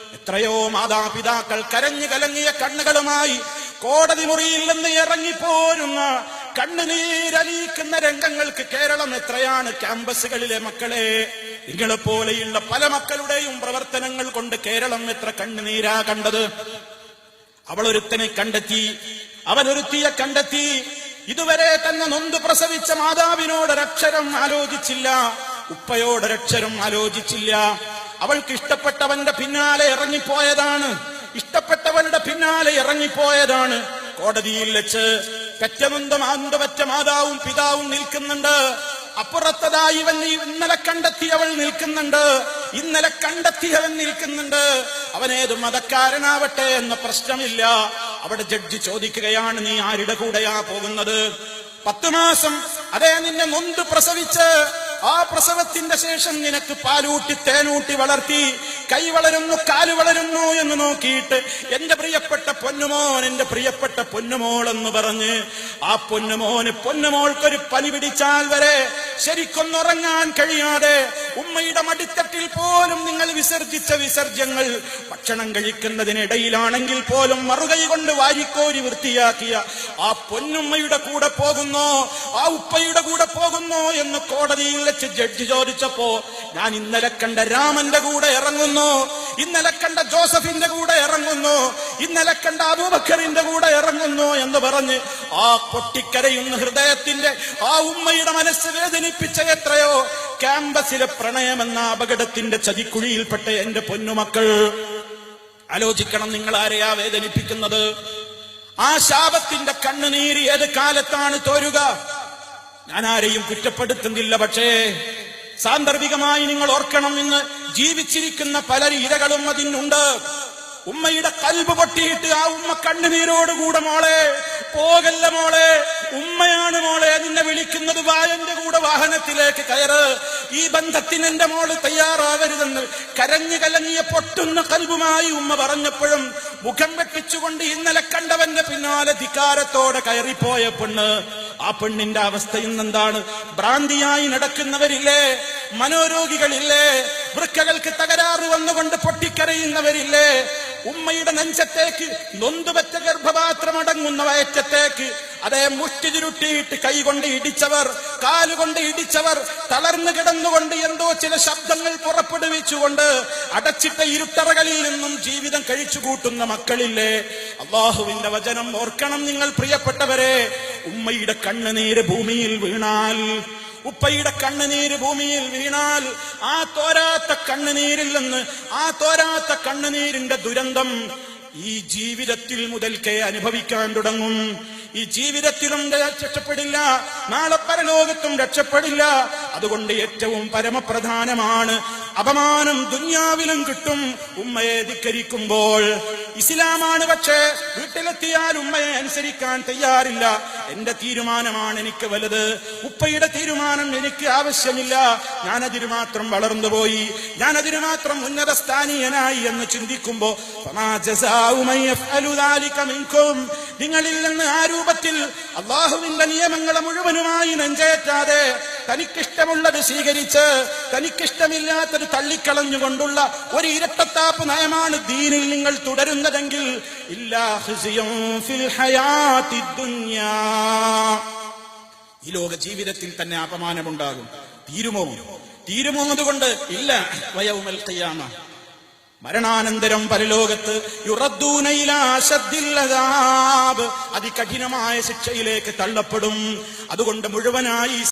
എത്രയോ മാതാപിതാക്കൾ കരഞ്ഞു കലങ്ങിയ കണ്ണുകളുമായി കോടതി മുറിയിൽ നിന്ന് ഇറങ്ങിപ്പോരുന്ന കണ്ണുനീരലിയിക്കുന്ന രംഗങ്ങൾക്ക് കേരളം എത്രയാണ് ക്യാമ്പസുകളിലെ മക്കളെ. നിങ്ങളെ പോലെയുള്ള പല മക്കളുടെയും പ്രവർത്തനങ്ങൾ കൊണ്ട് കേരളം എത്ര കണ്ണുനീരാ കണ്ടത്. അവളൊരുത്തനെ കണ്ടെത്തി, അവനൊരുത്തിയെ കണ്ടെത്തി. ഇതുവരെ തന്നെ നൊന്ത് പ്രസവിച്ച മാതാവിനോടൊരക്ഷരം ആലോചിച്ചില്ല, ഉപ്പയോടൊരക്ഷരം ആലോചിച്ചില്ല. അവൾക്ക് ഇഷ്ടപ്പെട്ടവന്റെ പിന്നാലെ ഇറങ്ങിപ്പോയതാണ്, ഇഷ്ടപ്പെട്ടവരുടെ പിന്നാലെ ഇറങ്ങിപ്പോയതാണ്. കോടതിയിൽ വെച്ച് പെറ്റ മാതാവും പിതാവും നിൽക്കുന്നുണ്ട്. അപ്പുറത്തതായി ഇന്നലെ കണ്ടെത്തിയവൾ നിൽക്കുന്നുണ്ട്, ഇന്നലെ കണ്ടെത്തിയവൻ നിൽക്കുന്നുണ്ട്. അവനേത് മതക്കാരനാവട്ടെ എന്ന പ്രശ്നമില്ല. അവിടെ ജഡ്ജി ചോദിക്കുകയാണ്, നീ ആരുടെ കൂടെയാ പോകുന്നത്? 10 മാസം അതേ നിന്നെ നൊന്ത് പ്രസവിച്ച് ആ പ്രസവത്തിന്റെ ശേഷം നിനക്ക് പാലൂട്ടി തേനൂട്ടി വളർത്തി, കൈ വളരുന്നു കാല് വളരുന്നു എന്ന് നോക്കിയിട്ട് എന്റെ പ്രിയപ്പെട്ട പൊന്നുമോൻ, എന്റെ പ്രിയപ്പെട്ട പൊന്നുമോൾ എന്ന് പറഞ്ഞ് ആ പൊന്നുമോൾക്കൊരു പനി പിടിച്ചാൽ വരെ ശരിക്കൊന്നുറങ്ങാൻ കഴിയാതെ ഉമ്മയുടെ മടിത്തട്ടിൽ പോലും നിങ്ങൾ വിസർജിച്ച വിസർജ്യങ്ങൾ ഭക്ഷണം കഴിക്കുന്നതിനിടയിലാണെങ്കിൽ പോലും മറുകൈ കൊണ്ട് വാരിക്കോരി വൃത്തിയാക്കിയ ആ പൊന്നുമ്മയുടെ കൂടെ പോകുന്നോ, ആ ഉപ്പയുടെ കൂടെ പോകുന്നോ എന്ന് കോടതിയിൽ വെച്ച് ജഡ്ജി ചോദിച്ചപ്പോ, ഞാൻ ഇന്നലെ കണ്ട രാമന്റെ കൂടെ ഇറങ്ങുന്നു, ഇന്നലെ കണ്ട ജോസഫിന്റെ കൂടെ ഇറങ്ങുന്നു, ഇന്നലെ കണ്ട അബൂബക്കറിന്റെ കൂടെ ഇറങ്ങുന്നു എന്ന് പറഞ്ഞ് ആ പൊട്ടിക്കരയുന്ന ഹൃദയത്തിന്റെ ആ ഉമ്മയുടെ മനസ്സ് വേദനിപ്പിച്ച എത്രയോ ക്യാമ്പസിലെ പ്രണയമെന്ന അപകടത്തിന്റെ ചതിക്കുഴിയിൽപ്പെട്ട എന്റെ പൊന്നുമക്കൾ. ആലോചിക്കണം, നിങ്ങൾ ആരെയാ വേദനിപ്പിക്കുന്നത്? ആ ശാപത്തിന്റെ കണ്ണുനീര് ഏത് കാലത്താണ് തോരുക? ഞാൻ ആരെയും കുറ്റപ്പെടുത്തുന്നില്ല, പക്ഷേ സാന്ദർഭികമായി നിങ്ങൾ ഓർക്കണം, ഇന്ന് ജീവിച്ചിരിക്കുന്ന പല ഇരകളും അതിനുണ്ട്. ഉമ്മയുടെ കൽബ് പൊട്ടിയിട്ട് ആ ഉമ്മ കണ്ണുനീരോടുകൂടെ, മോളെ പോകല്ല മോളെ, ഉമ്മയാണ് മോളെ നിന്നെ വിളിക്കുന്നത്, വായന്റെ കൂടെ വാഹനത്തിലേക്ക് കയറ്, ഈ ബന്ധത്തിന് എന്റെ മോള് തയ്യാറാകരുതെന്ന് കരഞ്ഞു കലങ്ങിയ പൊട്ടുന്ന കൽബുമായി ഉമ്മ പറഞ്ഞപ്പോഴും മുഖം വെട്ടിച്ചുകൊണ്ട് ഇന്നലെ കണ്ടവന്റെ പിന്നാലെ ധിക്കാരത്തോടെ കയറിപ്പോയ പെണ്ണ്, ആ പെണ്ണിന്റെ അവസ്ഥ ഇന്നെന്താണ്? ഭ്രാന്തിയായി നടക്കുന്നവരില്ലേ, മനോരോഗികളില്ലേ, വൃക്കകൾക്ക് തകരാറ് വന്നുകൊണ്ട് പൊട്ടിക്കരയുന്നവരില്ലേ, ഉമ്മയുടെ നെഞ്ചത്തേക്ക് നൊന്തുപറ്റ ഗർഭപാത്രമടങ്ങുന്ന വയറ്റത്തേക്ക് അതേ മുഷ്ടി ചുരുട്ടിയിട്ട് കൈകൊണ്ട് ഇടിച്ചവർ, കാലുകൊണ്ട് ഇടിച്ചവർ, തളർന്നു കിടന്നുകൊണ്ട് എന്തോ ചില ശബ്ദങ്ങൾ പുറപ്പെടുവിച്ചുകൊണ്ട് അടച്ചിട്ട ഇരുട്ടറകളിൽ നിന്നും ജീവിതം കഴിച്ചു കൂട്ടുന്ന മക്കളില്ലേ. അല്ലാഹുവിന്റെ വചനം ഓർക്കണം നിങ്ങൾ പ്രിയപ്പെട്ടവരെ. ഉമ്മയുടെ കണ്ണുനീര് ഭൂമിയിൽ വീണാൽ, ഉപ്പയുടെ കണ്ണുനീര് ഭൂമിയിൽ വീണാൽ, ആ തോരാത്ത കണ്ണുനീരിൽ നിന്ന്, ആ തോരാത്ത കണ്ണുനീരിന്റെ ദുരന്തം ഈ ജീവിതത്തിൽ മുതൽക്കേ അനുഭവിക്കാൻ തുടങ്ങും. ഈ ജീവിതത്തിലും രക്ഷപ്പെടില്ല, നാളെ പരലോകത്തും രക്ഷപ്പെടില്ല. അതുകൊണ്ട് ഏറ്റവും പരമപ്രധാനമാണ്, അപമാനം ദുനിയാവിലും കിട്ടും ഉമ്മയെ ധിക്കരിക്കുമ്പോൾ. ഇസ്ലാമാണ്, പക്ഷേ വീട്ടിലെത്തിയാൽ ഉമ്മയെ അനുസരിക്കാൻ തയ്യാറില്ല. എന്റെ തീരുമാനമാണ് എനിക്ക് വലുത്, ഉപ്പയുടെ തീരുമാനം എനിക്ക് ആവശ്യമില്ല, ഞാനതിന് മാത്രം വളർന്നുപോയി, ഞാനതിന് മാത്രം ഉന്നത സ്ഥാനീയനായി എന്ന് ചിന്തിക്കുമ്പോ, നിങ്ങളിൽ നിന്ന് ആ രൂപത്തിൽ അള്ളാഹുവിന്റെ നിയമങ്ങളെ മുഴുവനുമായി നെഞ്ചേറ്റാതെ തനിക്കിഷ്ടമുള്ളത് സ്വീകരിച്ച് തനിക്കിഷ്ടമില്ലാത്തത് തള്ളിക്കളഞ്ഞുകൊണ്ടുള്ള ഒരു ഇരട്ടത്താപ്പ് നയമാണ് ദീനിൽ നിങ്ങൾ തുടരുന്നതെങ്കിൽ ഈ ലോക ജീവിതത്തിൽ തന്നെ അപമാനമുണ്ടാകും. തീരുമോ അതുകൊണ്ട് ഇല്ല. വയൗമൽ ഖിയാമ, മരണാനന്തരം പരലോകത്ത് യുറദ്ദൂന ഇലാ അശദ്ദിൽ അദാബ്, അതികഠിനമായ ശിക്ഷയിലേക്ക് തള്ളപ്പെടും. അതുകൊണ്ട് മുഴുവനായി